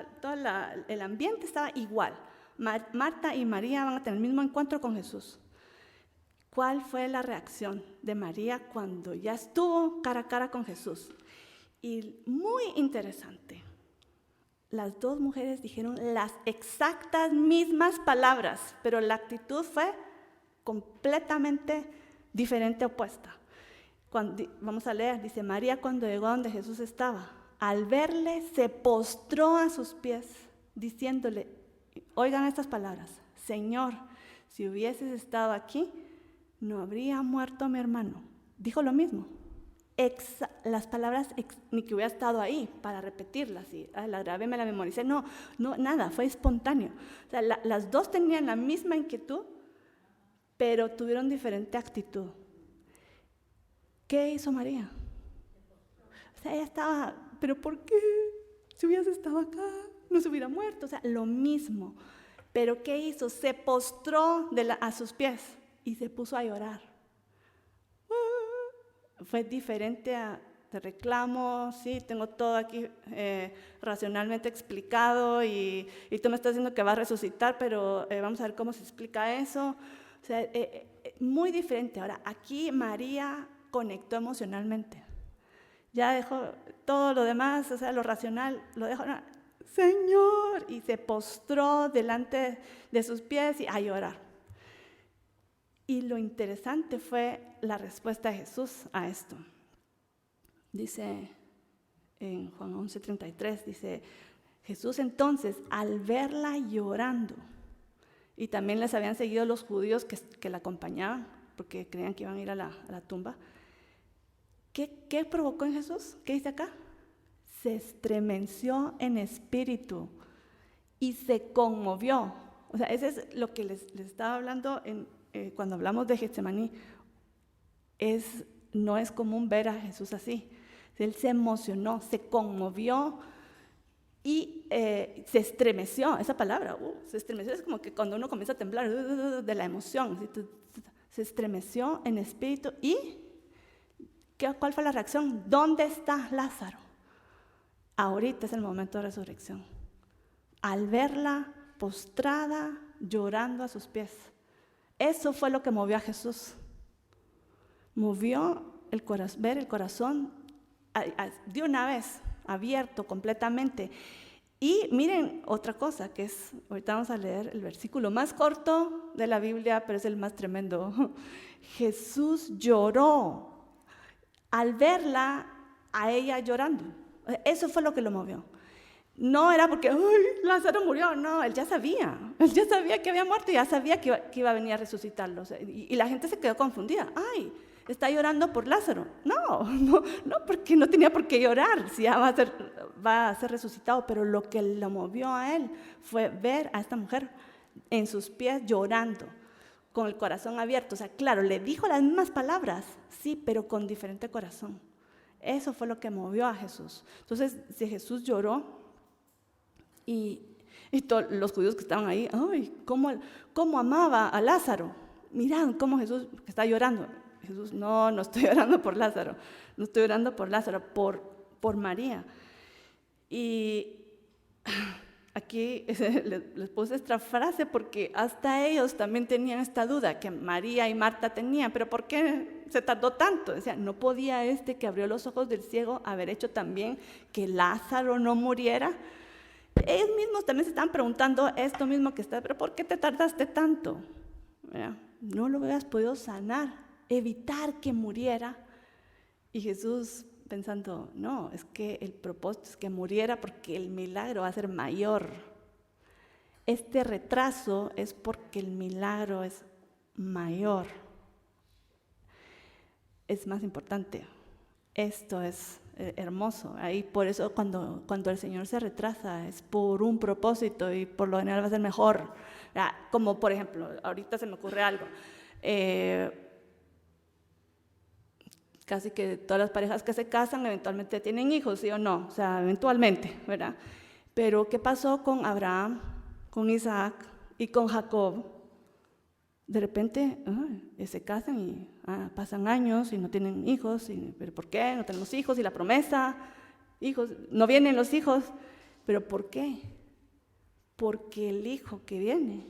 el ambiente estaba igual. Marta y María van a tener el mismo encuentro con Jesús. ¿Cuál fue la reacción de María cuando ya estuvo cara a cara con Jesús? Y muy interesante, las dos mujeres dijeron las exactas mismas palabras, pero la actitud fue completamente diferente, opuesta. Vamos a leer, dice, María cuando llegó donde Jesús estaba, al verle se postró a sus pies, diciéndole, oigan estas palabras, Señor, si hubieses estado aquí, no habría muerto mi hermano. Dijo lo mismo. Las palabras, ni que hubiera estado ahí para repetirlas, y la grabé, me la memoricé. No, nada, fue espontáneo. O sea, las dos tenían la misma inquietud, pero tuvieron diferente actitud. ¿Qué hizo María? O sea, ella estaba, ¿pero por qué? Si hubieras estado acá, no se hubiera muerto. O sea, lo mismo. Pero ¿qué hizo? Se postró a sus pies y se puso a llorar. Fue diferente te reclamo, sí, tengo todo aquí racionalmente explicado y tú me estás diciendo que va a resucitar, pero vamos a ver cómo se explica eso. O sea, muy diferente. Ahora, aquí María conectó emocionalmente. Ya dejó todo lo demás, o sea, lo racional, lo dejó, no, Señor, y se postró delante de sus pies y a llorar. Y lo interesante fue la respuesta de Jesús a esto. Dice en Juan 11:33, dice, Jesús entonces, al verla llorando, y también les habían seguido los judíos que la acompañaban, porque creían que iban a ir a la tumba, ¿qué provocó en Jesús? ¿Qué dice acá? Se estremeció en espíritu y se conmovió. O sea, ese es lo que les estaba hablando cuando hablamos de Getsemaní. No es común ver a Jesús así. Él se emocionó, se conmovió y se estremeció. Esa palabra, se estremeció, es como que cuando uno comienza a temblar de la emoción. Se estremeció en espíritu y ¿cuál fue la reacción? ¿Dónde está Lázaro? Ahorita es el momento de resurrección. Al verla postrada, llorando a sus pies. Eso fue lo que movió a Jesús. Movió ver el corazón de una vez, abierto completamente. Y miren otra cosa, que es, ahorita vamos a leer el versículo más corto de la Biblia, pero es el más tremendo. Jesús lloró al verla a ella llorando. Eso fue lo que lo movió. No era porque Lázaro murió, no, él ya sabía que había muerto y ya sabía que iba a venir a resucitarlo. O sea, y la gente se quedó confundida. Está llorando por Lázaro. No, porque no tenía por qué llorar si ya va a ser resucitado. Pero lo que lo movió a él fue ver a esta mujer en sus pies llorando, con el corazón abierto. O sea, claro, le dijo las mismas palabras, sí, pero con diferente corazón. Eso fue lo que movió a Jesús. Entonces, si Jesús lloró, y todos los judíos que estaban ahí, cómo amaba a Lázaro. Mirad cómo Jesús está llorando. Jesús, no estoy llorando por Lázaro, no estoy llorando por Lázaro, por María. Y aquí les puse esta frase porque hasta ellos también tenían esta duda que María y Marta tenían, pero ¿por qué se tardó tanto? Decía, ¿no podía que abrió los ojos del ciego haber hecho también que Lázaro no muriera? Ellos mismos también se estaban preguntando esto mismo pero ¿por qué te tardaste tanto? No lo hubieras podido sanar, evitar que muriera. Y Jesús pensando, no, es que el propósito es que muriera porque el milagro va a ser mayor. Este retraso es porque el milagro es mayor. Es más importante. Esto es hermoso. Ahí por eso cuando el Señor se retrasa es por un propósito y por lo general va a ser mejor. Como por ejemplo, ahorita se me ocurre algo. Casi que todas las parejas que se casan eventualmente tienen hijos, ¿sí o no? O sea, eventualmente, ¿verdad? Pero ¿qué pasó con Abraham, con Isaac y con Jacob? De repente se casan y pasan años y no tienen hijos. ¿Pero por qué? No tenemos hijos y la promesa, hijos, no vienen los hijos. ¿Pero por qué? Porque el hijo que viene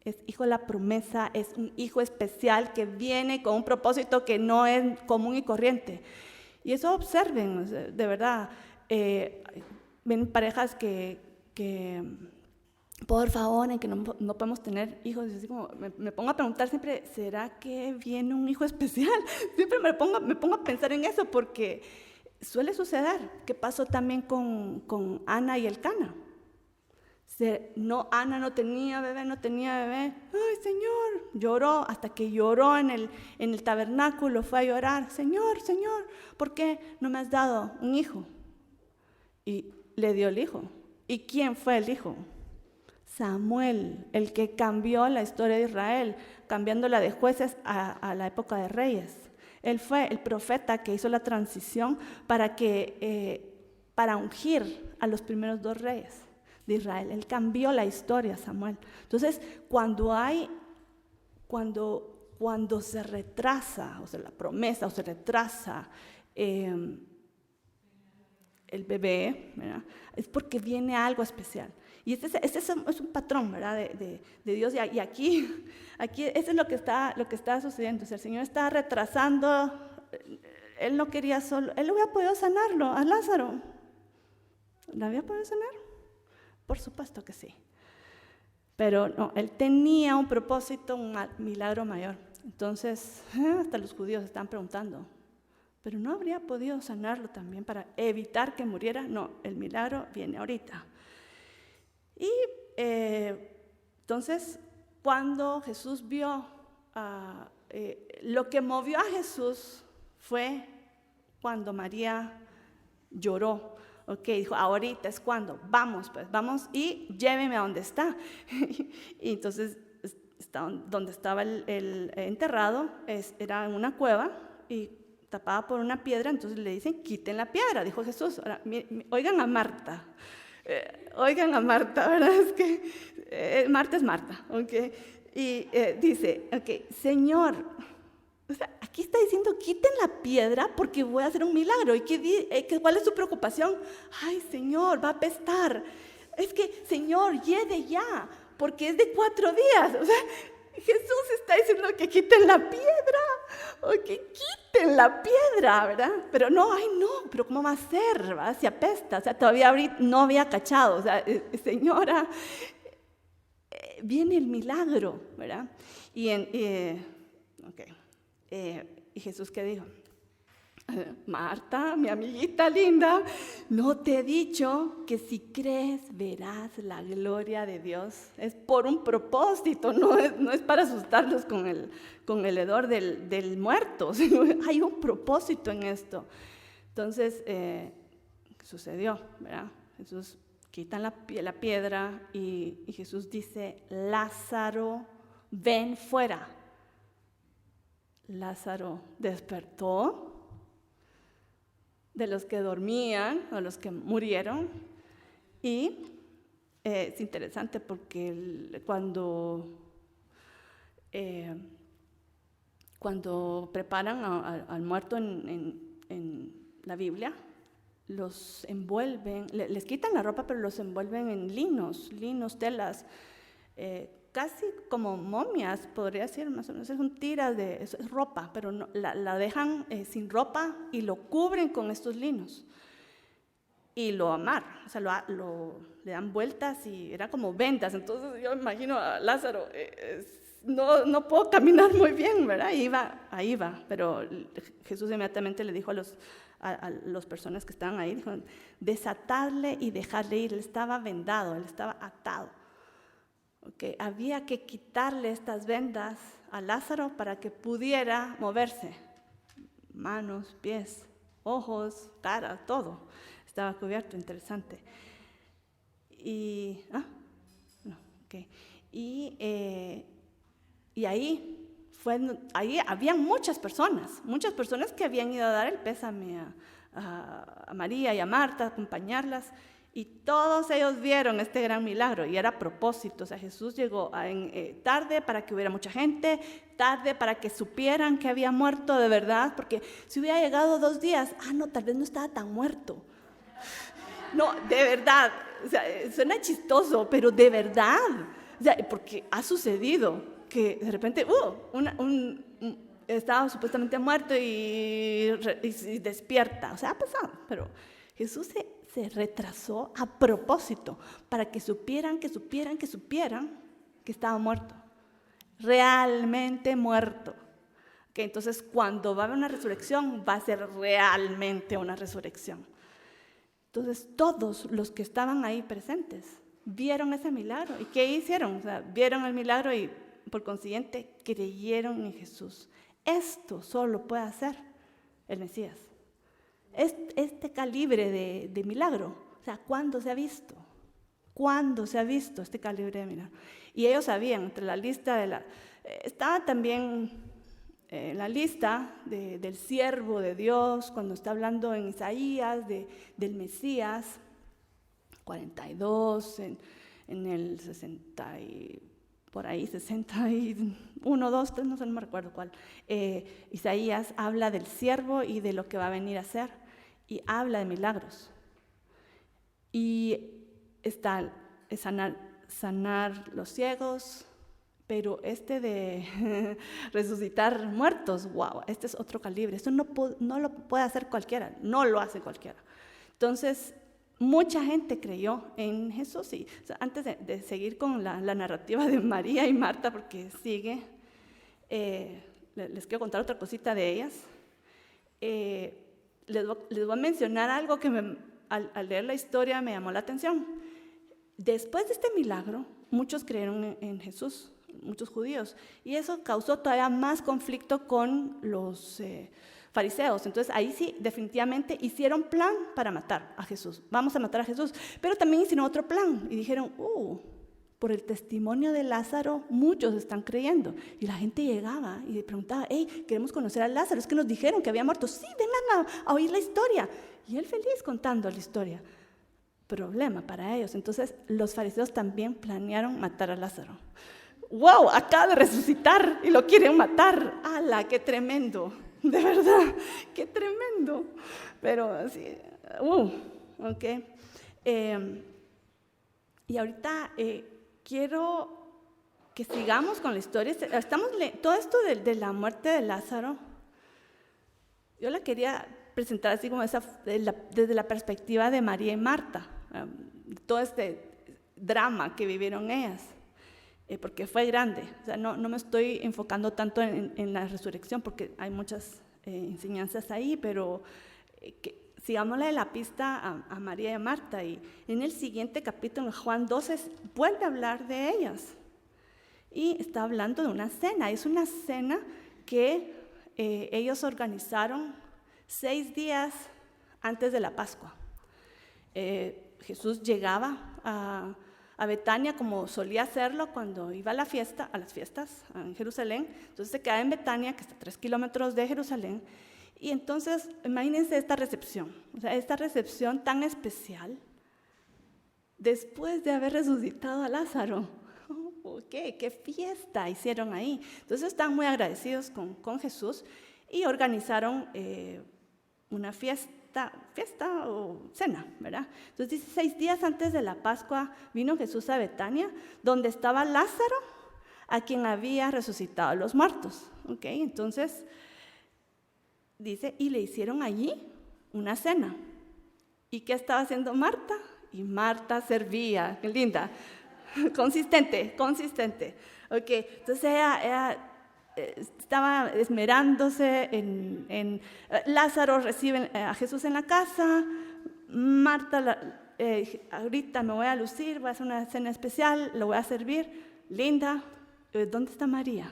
es hijo de la promesa, es un hijo especial que viene con un propósito que no es común y corriente. Y eso observen, de verdad. Ven parejas que por favor, en que no podemos tener hijos. Y así como me pongo a preguntar siempre, ¿será que viene un hijo especial? Siempre me pongo a pensar en eso porque suele suceder. ¿Qué pasó también con Ana y Elcana? Ana no tenía bebé. ¡Ay, Señor! Lloró, hasta que lloró en el tabernáculo, fue a llorar. Señor, ¿por qué no me has dado un hijo? Y le dio el hijo. ¿Y quién fue el hijo? Samuel, el que cambió la historia de Israel, cambiándola de jueces a la época de reyes. Él fue el profeta que hizo la transición para ungir a los primeros 2 reyes de Israel. Él cambió la historia, Samuel. Entonces, cuando se retrasa, o sea, la promesa, o se retrasa el bebé, ¿verdad? Es porque viene algo especial. Y este es un patrón, ¿verdad? de Dios. Y aquí eso es lo que está sucediendo. O sea, el Señor está retrasando. Él no quería solo. Él hubiera podido sanarlo a Lázaro. ¿Lo había podido sanar? Por supuesto que sí. Pero no, él tenía un propósito, un milagro mayor. Entonces, hasta los judíos están preguntando, ¿pero no habría podido sanarlo también para evitar que muriera? No, el milagro viene ahorita. Y entonces, cuando Jesús vio, lo que movió a Jesús fue cuando María lloró. Dijo, ahorita es cuando, vamos y lléveme a donde está. Y entonces, donde estaba el enterrado, era en una cueva y tapada por una piedra, entonces le dicen, quiten la piedra, dijo Jesús. Ahora, oigan a Marta, ¿verdad? Es que Marta es Marta, y dice, Señor, o sea, aquí está diciendo, quiten la piedra porque voy a hacer un milagro. ¿Y cuál es su preocupación? Ay, Señor, va a apestar. Es que, Señor, lleve ya, porque es de 4 días. O sea, Jesús está diciendo que quiten la piedra, quiten la piedra, ¿verdad? Pero no, pero ¿cómo va a ser, ¿verdad? Si apesta, o sea, todavía no había cachado, o sea, señora, viene el milagro, ¿verdad? Y Jesús, ¿qué dijo? Marta, mi amiguita linda, ¿no te he dicho que si crees verás la gloria de Dios? Es por un propósito, no es para asustarlos con el hedor del muerto, sino hay un propósito en esto. Entonces, sucedió, ¿verdad? Jesús quita la piedra y Jesús dice, Lázaro, ven fuera. Lázaro despertó de los que dormían o los que murieron, y es interesante porque cuando preparan al muerto en la Biblia, los envuelven, les quitan la ropa, pero los envuelven en linos, telas, casi como momias, podría decir, más o menos, son tiras es ropa, pero no, la dejan sin ropa y lo cubren con estos linos y lo amarran, o sea, le dan vueltas y era como vendas. Entonces yo imagino a Lázaro, no puedo caminar muy bien, ¿verdad? Ahí va, pero Jesús inmediatamente le dijo a las personas que estaban ahí, dijo, desatarle y dejarle ir. Él estaba vendado, él estaba atado. Había que quitarle estas vendas a Lázaro para que pudiera moverse. Manos, pies, ojos, cara, todo estaba cubierto, interesante. Y ahí habían muchas personas que habían ido a dar el pésame a María y a Marta, a acompañarlas. Y todos ellos vieron este gran milagro y era a propósito. O sea, Jesús llegó tarde para que hubiera mucha gente, tarde para que supieran que había muerto de verdad, porque si hubiera llegado 2 días, tal vez no estaba tan muerto. No, de verdad, o sea, suena chistoso, pero de verdad, o sea, porque ha sucedido que de repente, estaba supuestamente muerto y despierta. O sea, ha pasado, pero Jesús se retrasó a propósito para que supieran que estaba muerto, realmente muerto. Entonces, cuando va a haber una resurrección, va a ser realmente una resurrección. Entonces, todos los que estaban ahí presentes vieron ese milagro. ¿Y qué hicieron? O sea, vieron el milagro y, por consiguiente, creyeron en Jesús. Esto solo puede hacer el Mesías. Este calibre de milagro, o sea, ¿cuándo se ha visto? ¿Cuándo se ha visto este calibre de milagro? Y ellos sabían, entre la lista estaba también la lista del siervo de Dios, cuando está hablando en Isaías del Mesías, 42, en el 60 por ahí 61, 2, 3, no me recuerdo cuál. Isaías habla del siervo y de lo que va a venir a hacer, y habla de milagros. Y está sanar los ciegos, pero de resucitar muertos, wow, este es otro calibre. Esto no lo puede hacer cualquiera, no lo hace cualquiera. Entonces, mucha gente creyó en Jesús. Y, o sea, antes de seguir con la narrativa de María y Marta, porque sigue, les quiero contar otra cosita de ellas. Les voy a mencionar algo que al leer la historia me llamó la atención. Después de este milagro, muchos creyeron en Jesús, muchos judíos, y eso causó todavía más conflicto con los fariseos. Entonces ahí sí definitivamente hicieron plan para matar a Jesús. Vamos a matar a Jesús, pero también hicieron otro plan y dijeron, por el testimonio de Lázaro muchos están creyendo. Y la gente llegaba y le preguntaba, hey, queremos conocer a Lázaro, es que nos dijeron que había muerto. Sí, vengan a oír la historia. Y él feliz contando la historia. Problema para ellos. Entonces los fariseos también planearon matar a Lázaro. ¡Wow! Acaba de resucitar y lo quieren matar. ¡Hala! ¡Qué tremendo! De verdad, qué tremendo. Pero sí, ok. Y ahorita quiero que sigamos con la historia. Todo esto de la muerte de Lázaro, yo la quería presentar así como desde la perspectiva de María y Marta, todo este drama que vivieron ellas, porque fue grande. O sea, no me estoy enfocando tanto en la resurrección, porque hay muchas enseñanzas ahí, pero sigámosle la pista a María y a Marta. Y en el siguiente capítulo, en Juan 12, vuelve a hablar de ellas. Y está hablando de una cena. Es una cena que ellos organizaron 6 días antes de la Pascua. Jesús llegaba a Betania como solía hacerlo cuando iba a las fiestas en Jerusalén. Entonces se queda en Betania, que está a 3 kilómetros de Jerusalén. Y entonces, imagínense esta recepción, o sea, esta recepción tan especial después de haber resucitado a Lázaro. ¿Qué fiesta hicieron ahí? Entonces están muy agradecidos con Jesús y organizaron una fiesta o cena, ¿verdad? Entonces dice, 6 días antes de la Pascua vino Jesús a Betania, donde estaba Lázaro, a quien había resucitado a los muertos. Entonces dice, y le hicieron allí una cena. ¿Y qué estaba haciendo Marta? Y Marta servía. ¡Qué linda! Consistente. Entonces ella estaba esmerándose en Lázaro recibe a Jesús en la casa. Marta, ahorita me voy a lucir, voy a hacer una cena especial, lo voy a servir. Linda. ¿Dónde está María?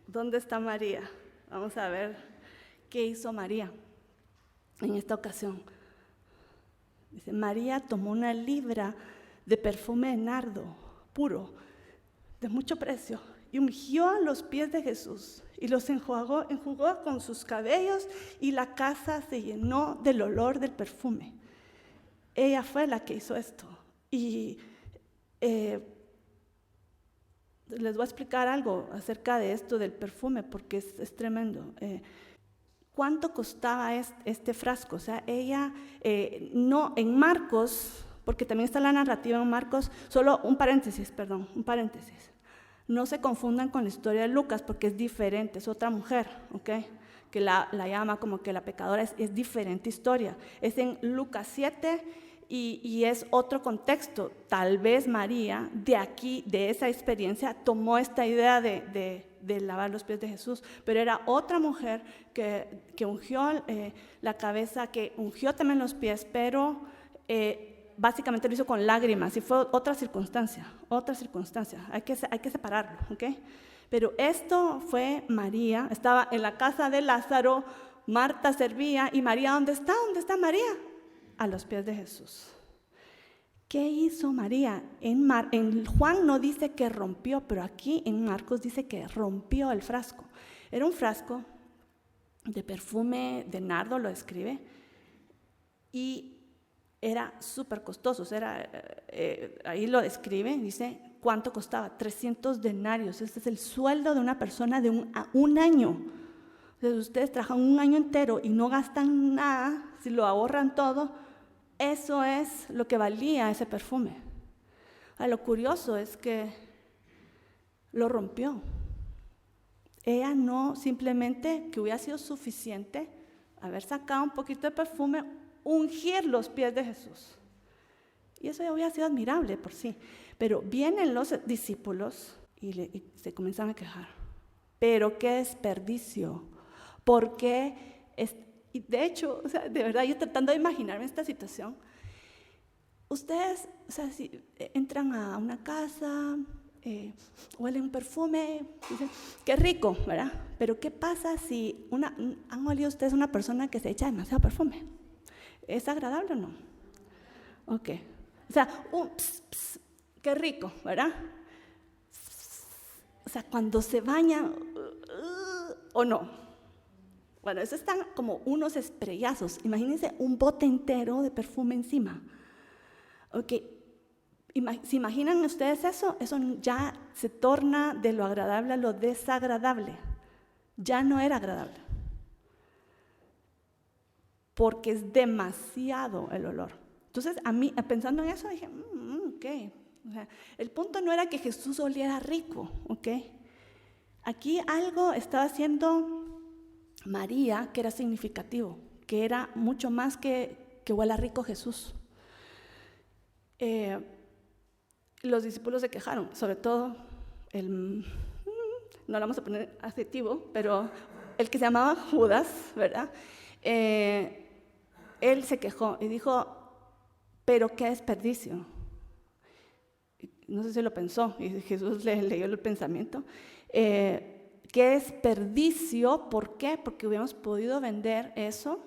¿Dónde está María? Vamos a ver qué hizo María en esta ocasión. Dice, María tomó una libra de perfume de nardo puro, de mucho precio, y ungió los pies de Jesús y los enjugó con sus cabellos, y la casa se llenó del olor del perfume. Ella fue la que hizo esto. Y les voy a explicar algo acerca de esto del perfume, porque es tremendo. ¿Cuánto costaba este frasco? O sea, ella, no, en Marcos, porque también está la narrativa en Marcos, solo un paréntesis. No se confundan con la historia de Lucas, porque es diferente, es otra mujer, ¿ok? Que la llama como que la pecadora, es diferente historia. Es en Lucas 7 y es otro contexto. Tal vez María, de esa experiencia, tomó esta idea de lavar los pies de Jesús, pero era otra mujer que ungió la cabeza, que ungió también los pies, pero básicamente lo hizo con lágrimas, y fue otra circunstancia, hay que separarlo, ¿ok? Pero esto fue María, estaba en la casa de Lázaro, Marta servía, y María, ¿dónde está María? A los pies de Jesús. ¿Qué hizo María? En Juan no dice que rompió, pero aquí en Marcos dice que rompió el frasco. Era un frasco de perfume de nardo, lo describe, y era súper costoso. Ahí lo describe, dice cuánto costaba, 300 denarios. Este es el sueldo de una persona de un año. Entonces, ustedes trabajan un año entero y no gastan nada, si lo ahorran todo, eso es lo que valía ese perfume. Lo curioso es que lo rompió. Ella no simplemente, que hubiera sido suficiente haber sacado un poquito de perfume, ungir los pies de Jesús. Y eso ya hubiera sido admirable por sí. Pero vienen los discípulos y se comienzan a quejar. Pero qué desperdicio, porque y de hecho, o sea, de verdad, yo tratando de imaginarme esta situación, ustedes, o sea, si entran a una casa, huelen un perfume, dicen, qué rico, ¿verdad? Pero ¿qué pasa si han olido ustedes una persona que se echa demasiado perfume? ¿Es agradable o no? Ok. O sea, qué rico, ¿verdad? O sea, cuando se bañan, o no. Bueno, eso están como unos sprayazos. Imagínense un bote entero de perfume encima. Ok. ¿Se imaginan ustedes eso? Eso ya se torna de lo agradable a lo desagradable. Ya no era agradable. Porque es demasiado el olor. Entonces, a mí, pensando en eso, dije, ok. O sea, el punto no era que Jesús oliera rico, ok. Aquí algo estaba haciendo María que era significativo, que era mucho más que huela rico Jesús. Los discípulos se quejaron, sobre todo no le vamos a poner adjetivo, pero el que se llamaba Judas, ¿verdad? Él se quejó y dijo, pero qué desperdicio. No sé si lo pensó, y Jesús le leyó el pensamiento. Qué desperdicio, ¿por qué? Porque hubiéramos podido vender eso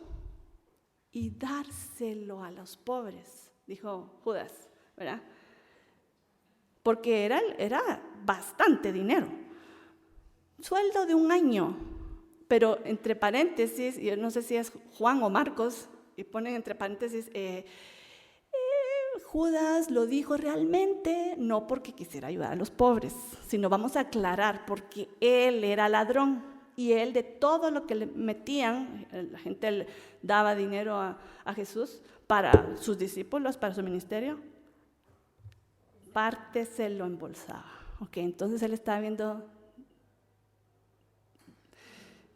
y dárselo a los pobres, dijo Judas, ¿verdad? Porque era bastante dinero. Sueldo de un año, pero entre paréntesis, yo no sé si es Juan o Marcos, y ponen entre paréntesis, Judas lo dijo realmente no porque quisiera ayudar a los pobres, sino vamos a aclarar, porque él era ladrón y él de todo lo que le metían, la gente le daba dinero a Jesús para sus discípulos, para su ministerio, parte se lo embolsaba. Okay, entonces él estaba viendo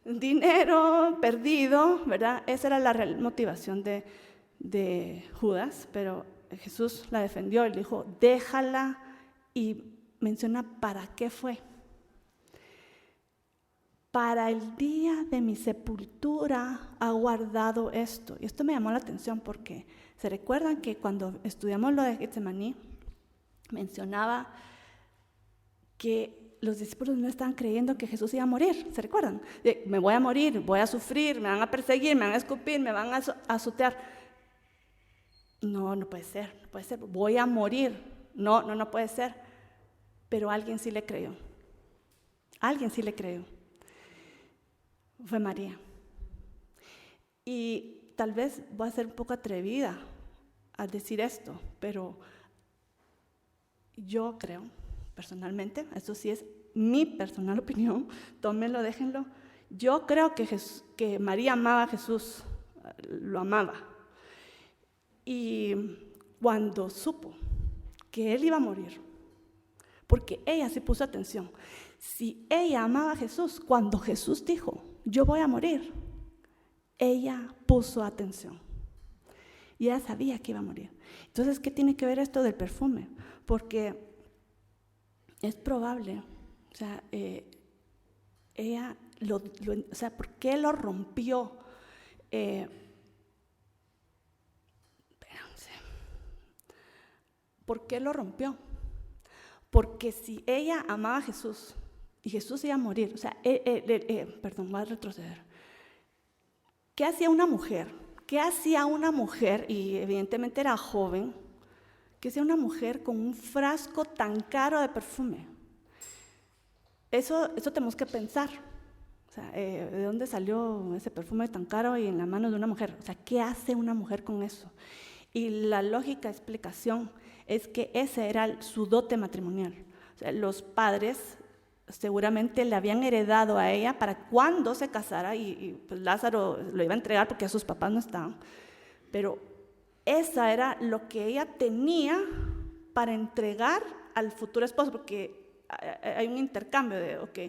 dinero perdido, ¿verdad? Esa era la real motivación de Judas, pero Jesús la defendió y le dijo, déjala, y menciona para qué fue. Para el día de mi sepultura ha guardado esto. Y esto me llamó la atención porque se recuerdan que cuando estudiamos lo de Getsemaní, mencionaba que los discípulos no estaban creyendo que Jesús iba a morir. ¿Se recuerdan? Me voy a morir, voy a sufrir, me van a perseguir, me van a escupir, me van a azotear. No puede ser, no puede ser, voy a morir. No puede ser. Pero alguien sí le creyó. Alguien sí le creyó. Fue María. Y tal vez voy a ser un poco atrevida al decir esto, pero yo creo, personalmente, eso sí es mi personal opinión, tómenlo, déjenlo, yo creo que María amaba a Jesús, lo amaba. Y cuando supo que él iba a morir, porque ella sí puso atención, si ella amaba a Jesús, cuando Jesús dijo, yo voy a morir, ella puso atención. Y ella sabía que iba a morir. Entonces, ¿qué tiene que ver esto del perfume? Porque es probable, o sea, ella, o sea, ¿por qué lo rompió? ¿Por qué lo rompió? Porque si ella amaba a Jesús y Jesús iba a morir, o sea, perdón, voy a retroceder. ¿Qué hacía una mujer? ¿Qué hacía una mujer? Y evidentemente era joven. ¿Qué hacía una mujer con un frasco tan caro de perfume? Eso tenemos que pensar. O sea, ¿de dónde salió ese perfume tan caro y en la mano de una mujer? O sea, ¿qué hace una mujer con eso? Y la lógica explicación es que ese era su dote matrimonial. O sea, los padres seguramente le habían heredado a ella para cuando se casara, y pues Lázaro lo iba a entregar porque a sus papás no estaban, pero esa era lo que ella tenía para entregar al futuro esposo, porque hay un intercambio de, ok,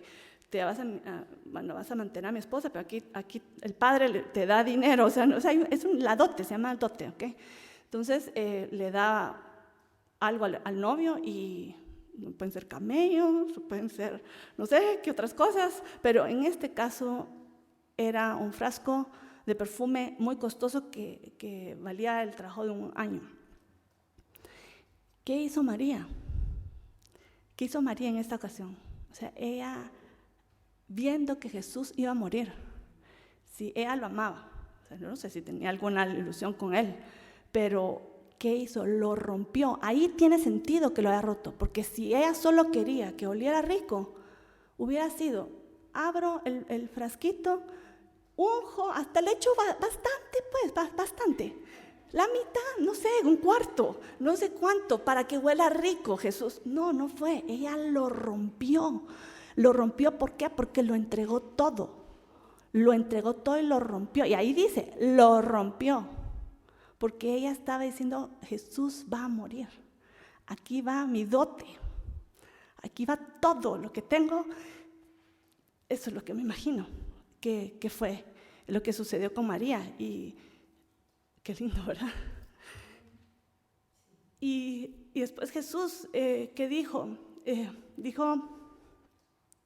vas a mantener a mi esposa, pero aquí el padre te da dinero, o sea, es la dote, se llama el dote, ok. Entonces le da algo al novio y pueden ser camellos, pueden ser no sé qué otras cosas, pero en este caso era un frasco de perfume muy costoso que valía el trabajo de un año. ¿Qué hizo María? ¿Qué hizo María en esta ocasión? O sea, ella, viendo que Jesús iba a morir, si ella lo amaba, o sea, no sé si tenía alguna ilusión con él, pero ¿qué hizo? Lo rompió. Ahí tiene sentido que lo haya roto, porque si ella solo quería que oliera rico, hubiera sido, abro el frasquito, unjo, hasta le echo bastante, pues, bastante. La mitad, no sé, un cuarto, no sé cuánto, para que huela rico, Jesús. No fue, ella lo rompió. Lo rompió, ¿por qué? Porque lo entregó todo. Lo entregó todo y lo rompió. Y ahí dice, lo rompió. Porque ella estaba diciendo, Jesús va a morir. Aquí va mi dote. Aquí va todo lo que tengo. Eso es lo que me imagino que fue lo que sucedió con María. Y qué lindo, ¿verdad? Y después Jesús, ¿qué dijo? Dijo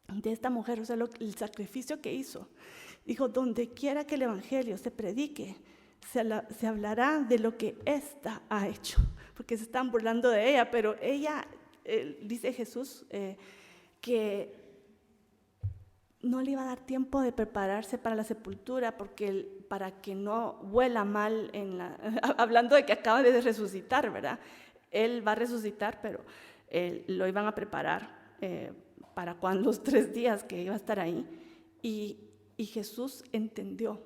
de esta mujer, o sea, el sacrificio que hizo. Dijo, donde quiera que el evangelio se predique, se hablará de lo que ésta ha hecho. Porque se están burlando de ella, pero ella, dice Jesús, que no le iba a dar tiempo de prepararse para la sepultura, porque para que no huela mal, hablando de que acaba de resucitar, ¿verdad? Él va a resucitar, pero lo iban a preparar para cuando los 3 días que iba a estar ahí. Y Jesús entendió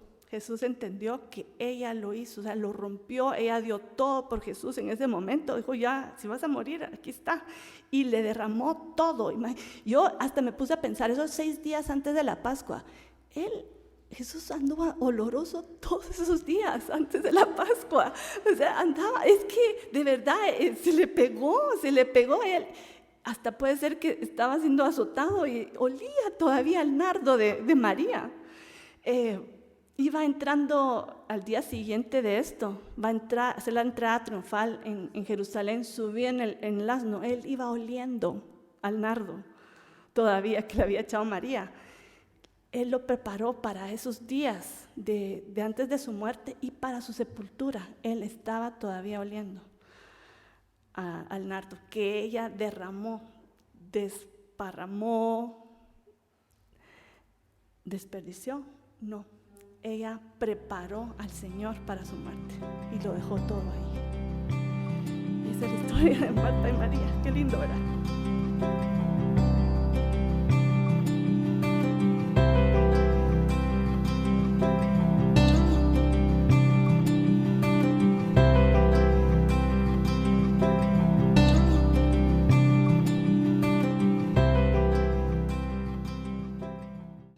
que ella lo hizo, o sea, lo rompió, ella dio todo por Jesús en ese momento, dijo, ya, si vas a morir, aquí está, y le derramó todo. Yo hasta me puse a pensar, esos 6 días antes de la Pascua, Jesús anduvo oloroso todos esos días antes de la Pascua, o sea, andaba, es que de verdad se le pegó él. Hasta puede ser que estaba siendo azotado y olía todavía el nardo de María. Iba entrando al día siguiente de esto, va a hacer la entrada triunfal en Jerusalén, subía en el asno, él iba oliendo al nardo todavía que le había echado María. Él lo preparó para esos días de antes de su muerte y para su sepultura. Él estaba todavía oliendo al nardo que ella derramó, desparramó, desperdició. No, ella preparó al Señor para su muerte y lo dejó todo ahí. Y esa es la historia de Marta y María. Qué lindo, ¿verdad?